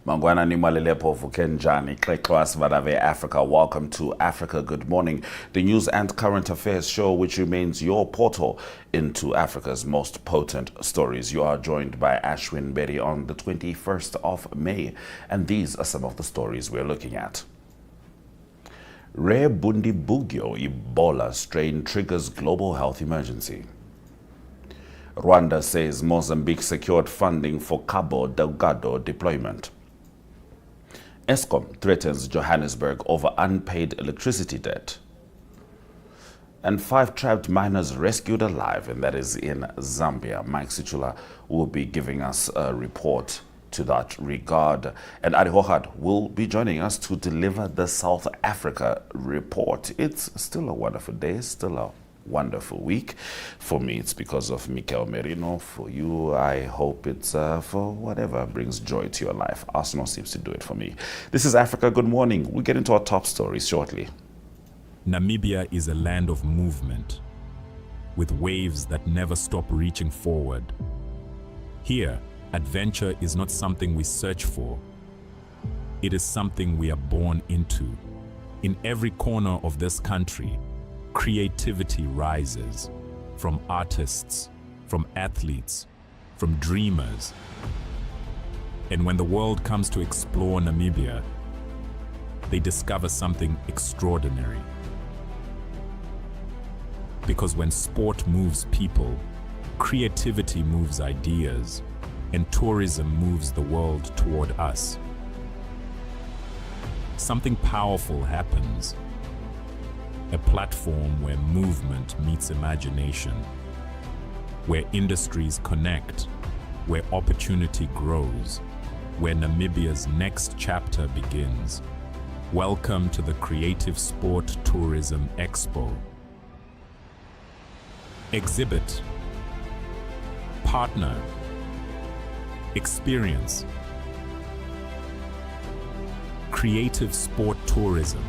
Mangwana ni Malelepo Vukenjani, Klekwas Vadave Africa. Welcome to Africa Good Morning, the news and current affairs show which remains your portal into Africa's most potent stories. You are joined by Ashwin Berry on the 21st of May, and these are some of the stories we're looking at. Rare Bundibugyo Ebola strain triggers global health emergency. Rwanda says Mozambique secured funding for Cabo Delgado deployment. Eskom threatens Johannesburg over unpaid electricity debt. And 5 trapped miners rescued alive, and that is in Zambia. Mike Sichula will be giving us a report to that regard. And Arrie Hougaard will be joining us to deliver the South Africa report. It's still a wonderful day, still a wonderful week. For me, it's because of Mikel Merino. For you, I hope it's for whatever brings joy to your life. Arsenal seems to do it for me. This is Africa Good Morning. We'll get into our top stories shortly. Namibia is a land of movement, with waves that never stop reaching forward. Here, adventure is not something we search for. It is something we are born into. In every corner of this country, creativity rises, from artists, from athletes, from dreamers. And when the world comes to explore Namibia, they discover something extraordinary. Because when sport moves people, creativity moves ideas, and tourism moves the world toward us. Something powerful happens. A platform where movement meets imagination, where industries connect, where opportunity grows, where Namibia's next chapter begins. Welcome to the Creative Sport Tourism Expo. Exhibit, partner, experience. Creative Sport Tourism.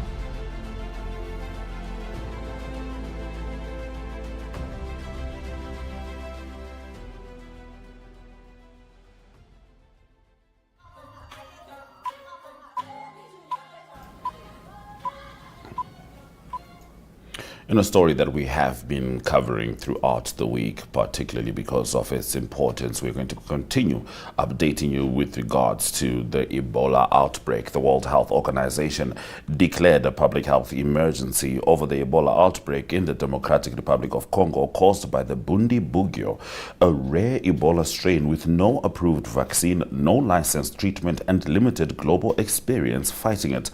In a story that we have been covering throughout the week, particularly because of its importance, we're going to continue updating you with regards to the Ebola outbreak. The World Health Organization declared a public health emergency over the Ebola outbreak in the Democratic Republic of Congo caused by the Bundibugyo, a rare Ebola strain with no approved vaccine, no licensed treatment, and limited global experience fighting it.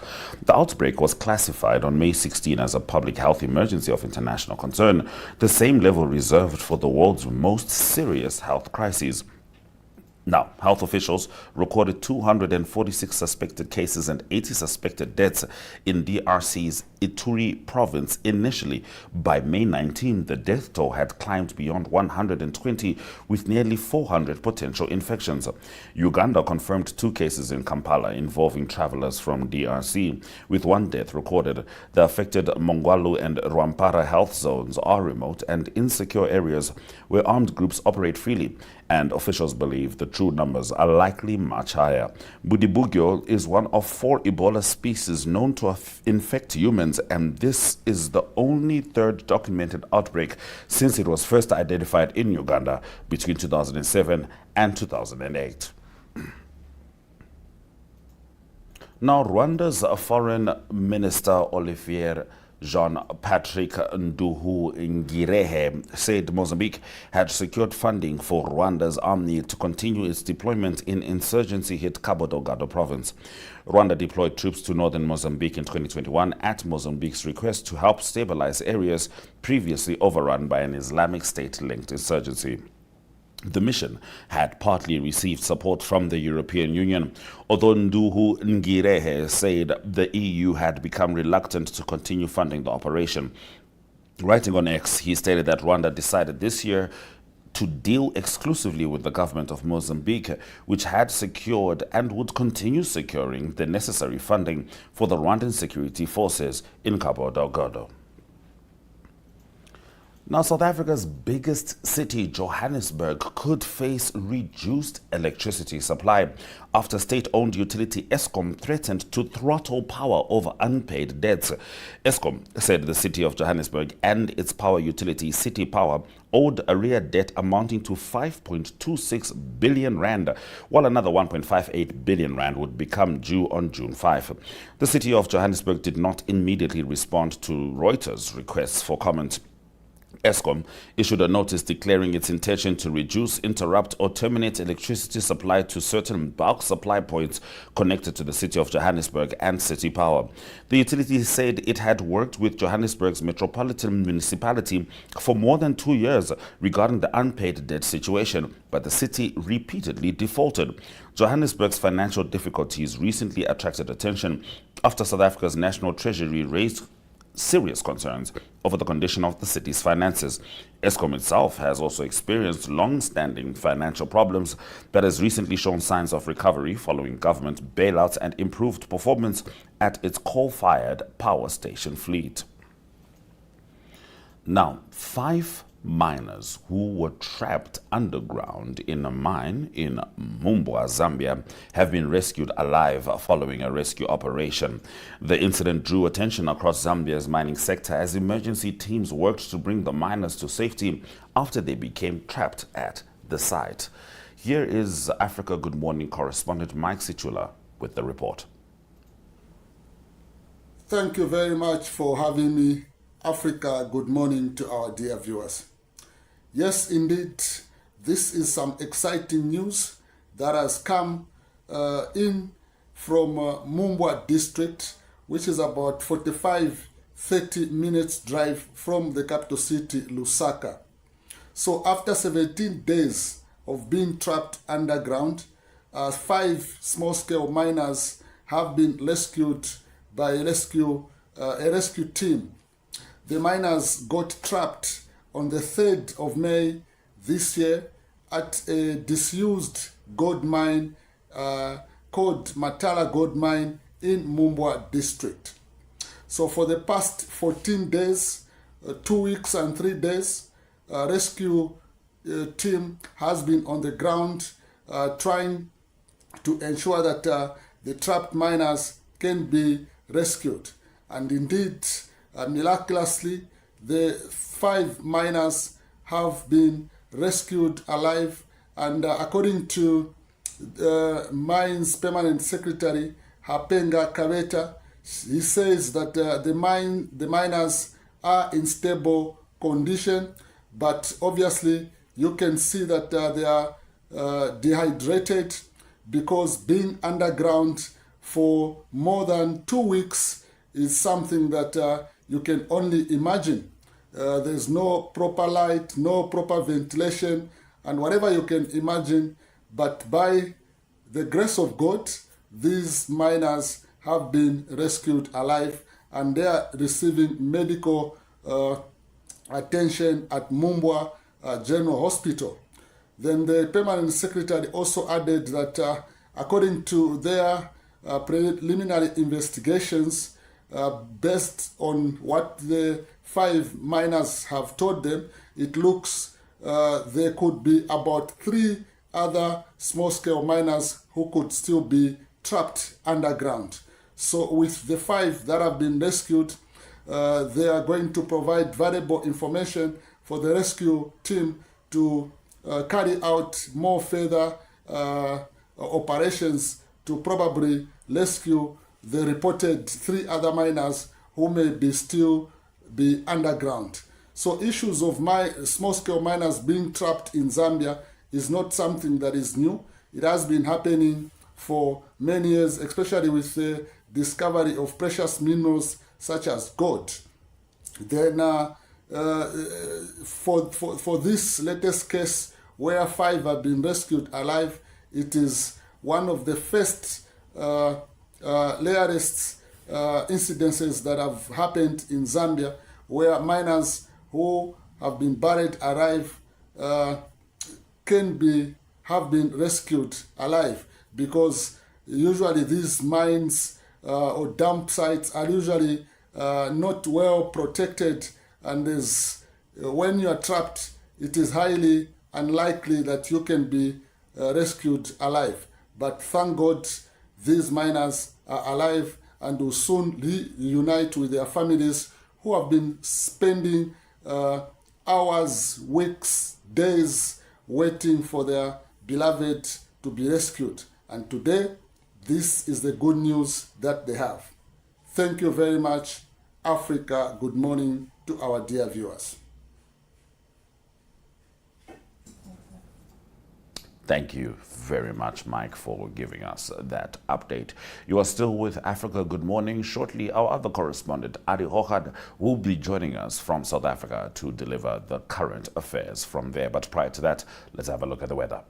The outbreak was classified on May 16 as a public health emergency of international concern, the same level reserved for the world's most serious health crises. Now, health officials recorded 246 suspected cases and 80 suspected deaths in DRC's Ituri province initially. By May 19, the death toll had climbed beyond 120, with nearly 400 potential infections. Uganda confirmed 2 cases in Kampala involving travelers from DRC, with 1 death recorded. The affected Mongwalu and Rwampara health zones are remote and insecure areas where armed groups operate freely, and officials believe the true numbers are likely much higher. Bundibugyo is one of 4 Ebola species known to infect humans, and this is the only 3rd documented outbreak since it was first identified in Uganda between 2007 and 2008. Now, Rwanda's Foreign Minister Olivier Jean-Patrick Nduhungirehe said Mozambique had secured funding for Rwanda's army to continue its deployment in insurgency-hit Cabo Delgado province. Rwanda deployed troops to northern Mozambique in 2021 at Mozambique's request to help stabilize areas previously overrun by an Islamic State-linked insurgency. The mission had partly received support from the European Union, although Nduhungirehe said the EU had become reluctant to continue funding the operation. Writing on X, he stated that Rwanda decided this year to deal exclusively with the government of Mozambique, which had secured and would continue securing the necessary funding for the Rwandan security forces in Cabo Delgado. Now, South Africa's biggest city, Johannesburg, could face reduced electricity supply after state-owned utility Eskom threatened to throttle power over unpaid debts. Eskom said the city of Johannesburg and its power utility, City Power, owed arrear debt amounting to 5.26 billion rand, while another 1.58 billion rand would become due on June 5. The city of Johannesburg did not immediately respond to Reuters' requests for comment. Eskom issued a notice declaring its intention to reduce, interrupt, or terminate electricity supply to certain bulk supply points connected to the city of Johannesburg and City Power. The utility said it had worked with Johannesburg's metropolitan municipality for more than 2 years regarding the unpaid debt situation, but the city repeatedly defaulted. Johannesburg's financial difficulties recently attracted attention after South Africa's National Treasury raised serious concerns over the condition of the city's finances. Eskom itself has also experienced long-standing financial problems but has recently shown signs of recovery following government bailouts and improved performance at its coal-fired power station fleet. Now, 5 miners who were trapped underground in a mine in Mumbwa, Zambia, have been rescued alive following a rescue operation. The incident drew attention across Zambia's mining sector as emergency teams worked to bring the miners to safety after they became trapped at the site. Here is Africa Good Morning correspondent Mike Situla with the report. Thank you very much for having me. Africa Good Morning to our dear viewers. Yes, indeed, this is some exciting news that has come in from Mumbwa district, which is about 45-30 minutes drive from the capital city, Lusaka. So after 17 days of being trapped underground, 5 small-scale miners have been rescued by a rescue team. The miners got trapped on the 3rd of May this year at a disused gold mine called Matala Gold Mine in Mumbwa district. So for the past 14 days, 2 weeks and 3 days, rescue team has been on the ground trying to ensure that the trapped miners can be rescued. And indeed, miraculously, the 5 miners have been rescued alive, and according to Mines Permanent Secretary Hapenga Kabeta, he says that the miners are in stable condition, but obviously you can see that they are dehydrated because being underground for more than 2 weeks is something that you can only imagine. There's no proper light, no proper ventilation, and whatever you can imagine. But by the grace of God, these miners have been rescued alive, and they are receiving medical attention at Mumbwa General Hospital. Then the Permanent Secretary also added that according to their preliminary investigations, based on what the 5 miners have told them, it looks there could be about 3 other small-scale miners who could still be trapped underground. So with the 5 that have been rescued, they are going to provide valuable information for the rescue team to carry out more further operations to probably rescue the reported 3 other miners who may be still be underground. So issues of small-scale miners being trapped in Zambia is not something that is new. It has been happening for many years, especially with the discovery of precious minerals such as gold. Then for this latest case where 5 have been rescued alive, it is one of the first rarest incidences that have happened in Zambia, where miners who have been buried alive have been rescued alive, because usually these mines or dump sites are usually not well protected, and there's when you are trapped, it is highly unlikely that you can be rescued alive. But thank God these miners are alive and will soon reunite with their families who have been spending hours, weeks, days waiting for their beloved to be rescued. And today, this is the good news that they have. Thank you very much, Africa. Good morning to our dear viewers. Thank you very much, Mike, for giving us that update. You are still with Africa Good Morning. Shortly, our other correspondent, Arrie Hougaard, will be joining us from South Africa to deliver the current affairs from there. But prior to that, let's have a look at the weather.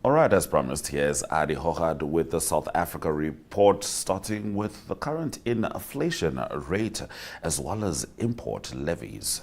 All right, as promised, here's Arrie Hougaard with the South Africa report, starting with the current inflation rate as well as import levies.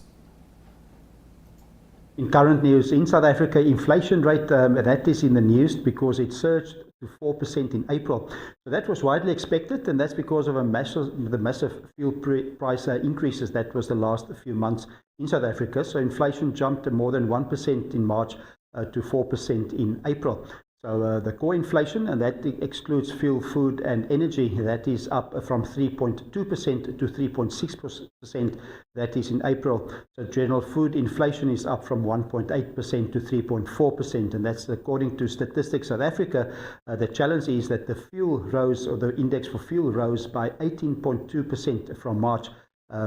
In current news, in South Africa, inflation rate, that is in the news because it surged to 4% in April. So that was widely expected, and that's because of the massive fuel price increases that was the last few months in South Africa. So inflation jumped to more than 1% in March to 4% in April. So the core inflation, and that excludes fuel, food and energy, that is up from 3.2% to 3.6%, that is in April. So general food inflation is up from 1.8% to 3.4%, and that's according to Statistics South Africa. The challenge is that the fuel rose, or the index for fuel rose by 18.2% from March.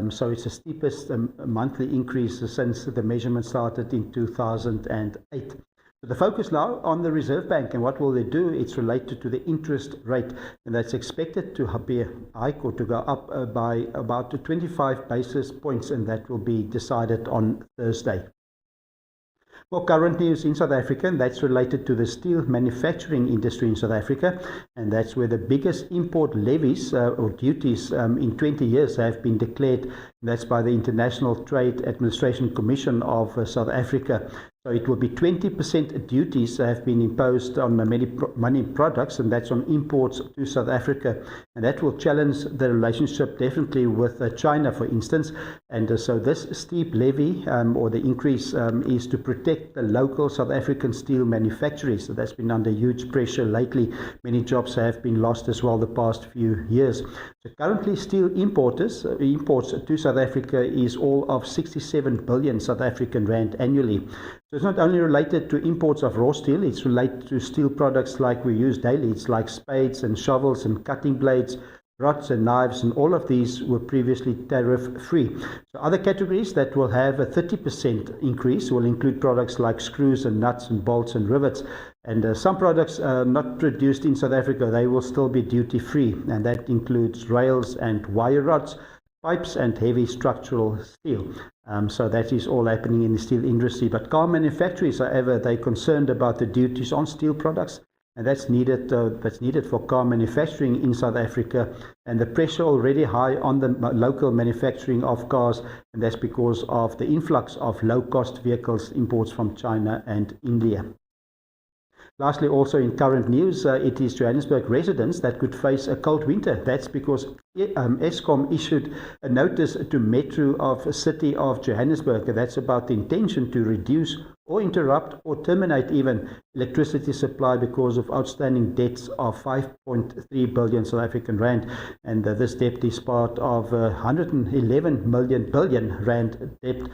So it's the steepest monthly increase since the measurement started in 2008. So the focus now on the Reserve Bank, and what will they do? It's related to the interest rate, and that's expected to be a hike or to go up by about 25 basis points, and that will be decided on Thursday. Well, current news in South Africa, and that's related to the steel manufacturing industry in South Africa, and that's where the biggest import levies or duties in 20 years have been declared. That's by the International Trade Administration Commission of South Africa. So it will be 20% duties have been imposed on many products, and that's on imports to South Africa. And that will challenge the relationship definitely with China, for instance. And so this steep levy or the increase is to protect the local South African steel manufacturers. So that's been under huge pressure lately. Many jobs have been lost as well the past few years. So currently steel imports to South Africa is all of 67 billion South African rand annually. So it's not only related to imports of raw steel, it's related to steel products like we use daily. It's like spades and shovels and cutting blades, rods and knives, and all of these were previously tariff-free. So other categories that will have a 30% increase will include products like screws and nuts and bolts and rivets. And some products not produced in South Africa, they will still be duty-free, and that includes rails and wire rods, pipes and heavy structural steel. So that is all happening in the steel industry. But car manufacturers, however, they're concerned about the duties on steel products, and that's needed for car manufacturing in South Africa. And the pressure already high on the local manufacturing of cars, and that's because of the influx of low-cost vehicles imports from China and India. Lastly, also in current news, it is Johannesburg residents that could face a cold winter. That's because Eskom issued a notice to Metro of City of Johannesburg. That's about the intention to reduce or interrupt or terminate even electricity supply because of outstanding debts of 5.3 billion South African rand. And this debt is part of 111 billion rand debt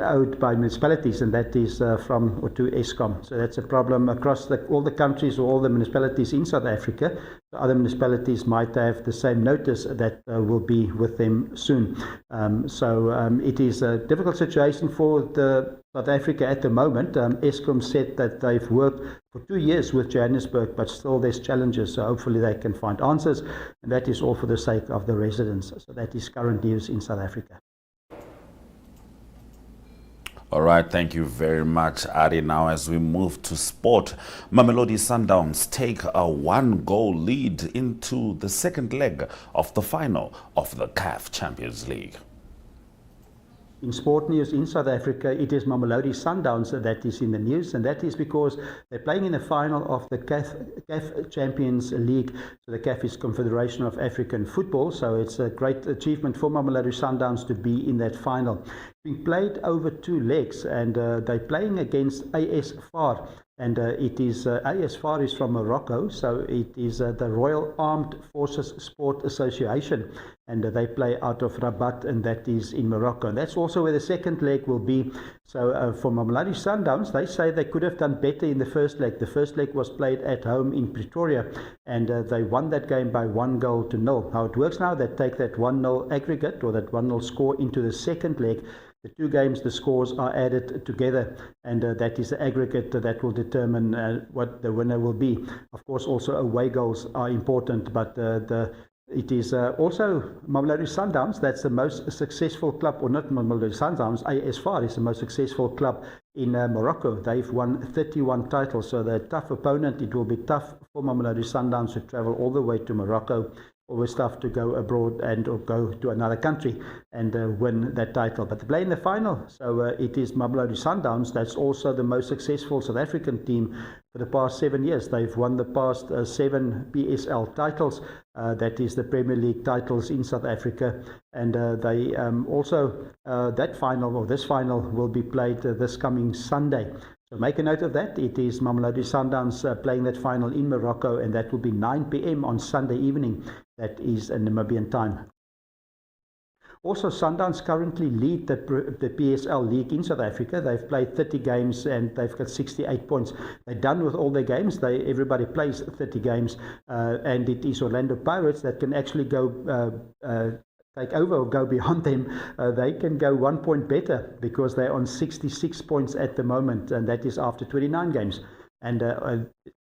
owed by municipalities, and that is from or to Eskom. So that's a problem across all the countries or all the municipalities in South Africa. So other municipalities might have the same notice that will be with them soon. It is a difficult situation for South Africa at the moment. Eskom said that they've worked for 2 years with Johannesburg, but still there's challenges. So hopefully they can find answers, and that is all for the sake of the residents. So that is current news in South Africa. All right, thank you very much, Arrie. Now, as we move to sport, Mamelodi Sundowns take a 1-goal lead into the second leg of the final of the CAF Champions League. In sport news in South Africa, it is Mamelodi Sundowns that is in the news, and that is because they're playing in the final of the CAF Champions League. So the CAF is Confederation of African Football, so it's a great achievement for Mamelodi Sundowns to be in that final. It's being played over 2 legs, and they're playing against AS FAR. And it is AS FAR is from Morocco, so it is the Royal Armed Forces Sport Association, and they play out of Rabat, and that is in Morocco. And that's also where the second leg will be. So for Mamelodi Sundowns, they say they could have done better in the first leg. The first leg was played at home in Pretoria, and they won that game by 1-0. How it works now, they take that 1-0 aggregate or that 1-0 score into the second leg. The 2 games, the scores are added together, and that is the aggregate that will determine what the winner will be. Of course, also away goals are important, but it is also Mamelodi Sundowns that's the most successful club, or not Mamelodi Sundowns, AS FAR is the most successful club in Morocco. They've won 31 titles, so they're a tough opponent. It will be tough for Mamelodi Sundowns to travel all the way to Morocco. Always tough to go abroad and or go to another country and win that title. But they play in the final, so it is Mamelodi Sundowns that's also the most successful South African team for the past 7 years. They've won the past 7 PSL titles. That is the Premier League titles in South Africa, and they also that final or this final will be played this coming Sunday. So make a note of that. It is Mamelodi Sundowns playing that final in Morocco, and that will be 9 p.m. on Sunday evening. That is Namibian time. Also, Sundowns currently lead the PSL league in South Africa. They've played 30 games and they've got 68 points. They're done with all their games. Everybody plays 30 games, and it is Orlando Pirates that can actually go take over or go beyond them. They can go 1 point better because they're on 66 points at the moment, and that is after 29 games. And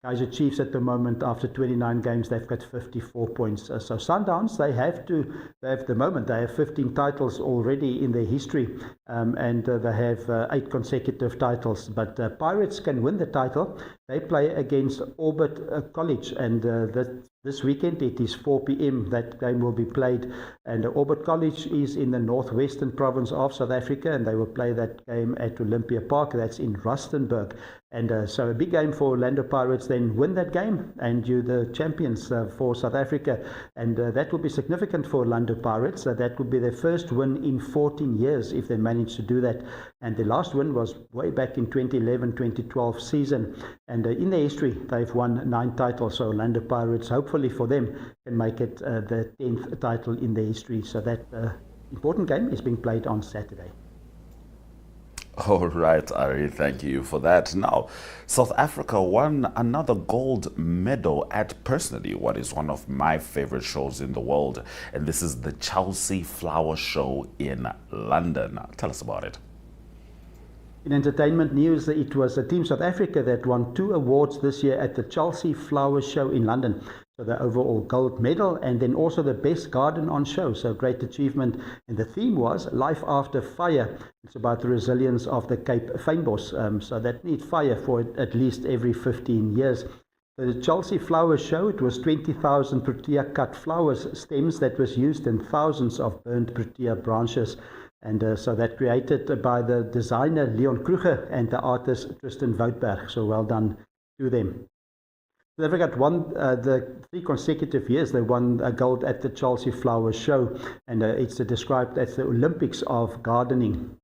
Kaizer Chiefs at the moment, after 29 games, they've got 54 points. So Sundowns, they have the moment, they have 15 titles already in their history, and they have 8 consecutive titles. But Pirates can win the title. They play against Orbit College, and this weekend it is 4 p.m. that game will be played. And Orbit College is in the northwestern province of South Africa, and they will play that game at Olympia Park. That's in Rustenburg. And so a big game for Orlando Pirates, then win that game and you're the champions for South Africa. And that will be significant for Orlando Pirates. That will be their first win in 14 years if they manage to do that. And the last win was way back in 2011-2012 season. And in their history, they've won 9 titles. So Orlando Pirates, hopefully for them, can make it the 10th title in their history. So that important game is being played on Saturday. All right, Arrie, thank you for that. Now, South Africa won another gold medal at personally what is one of my favorite shows in the world, and this is the Chelsea Flower Show in London. Tell us about it. In entertainment news, it was Team South Africa that won 2 awards this year at the Chelsea Flower Show in London. So the overall gold medal and then also the best garden on show. So great achievement. And the theme was Life After Fire. It's about the resilience of the Cape Fynbos. So that needs fire for at least every 15 years. The Chelsea Flower Show, it was 20,000 protea cut flowers stems that was used and thousands of burnt protea branches. And so that created by the designer Leon Kruger and the artist Tristan Woutberg. So well done to them. South Africa won the 3 consecutive years. They won gold at the Chelsea Flower Show, and it's described as the Olympics of gardening.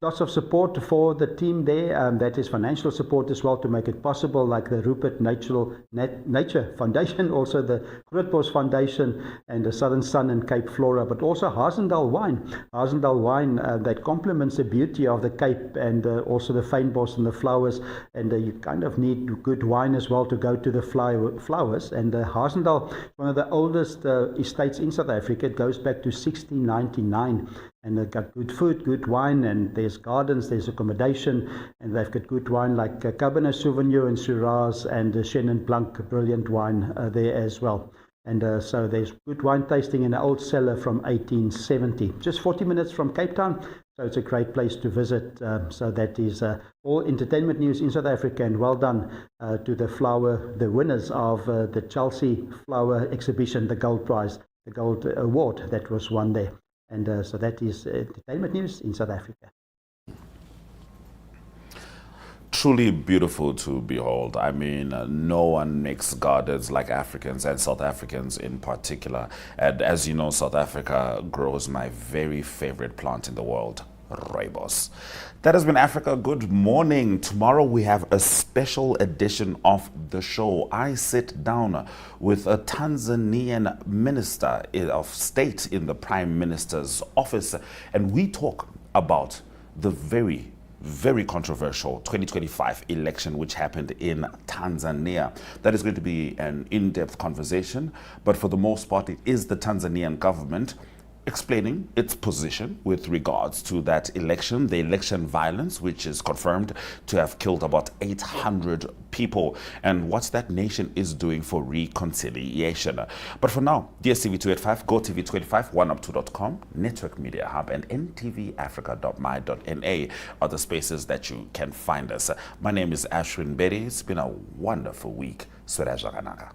Lots of support for the team there. That is financial support as well to make it possible, like the Rupert Nature Foundation, also the Grootbos Foundation, and the Southern Sun and Cape Flora, but also Hazendal Wine. Hazendal Wine that complements the beauty of the Cape and also the fynbos and the flowers. And you kind of need good wine as well to go to the flowers. And Hazendal, one of the oldest estates in South Africa, it goes back to 1699. And they've got good food, good wine, and there's gardens, there's accommodation, and they've got good wine like Cabernet Sauvignon and Shiraz and Chenin Blanc, brilliant wine there as well. And so there's good wine tasting in an old cellar from 1870. Just 40 minutes from Cape Town, so it's a great place to visit. So that is all entertainment news in South Africa, and well done to the winners of the Chelsea Flower Exhibition, the Gold Prize, the Gold Award that was won there. And so that is entertainment news in South Africa. Truly beautiful to behold. I mean, no one makes gardens like Africans, and South Africans in particular. And as you know, South Africa grows my very favorite plant in the world, rooibos. That has been Africa Good Morning. Tomorrow we have a special edition of the show. I sit down with a Tanzanian minister of state in the Prime Minister's office, and we talk about the very controversial 2025 election which happened in Tanzania. That is going to be an in-depth conversation, but for the most part it is the Tanzanian government explaining its position with regards to that election, the election violence, which is confirmed to have killed about 800 people, and what that nation is doing for reconciliation. But for now, DSTV285, GOTV285, oneup2.com, Network Media Hub, and NTVAFRIKA.MY.NA are the spaces that you can find us. My name is Ashwin Berry. It's been a wonderful week. Swera Jaganaka.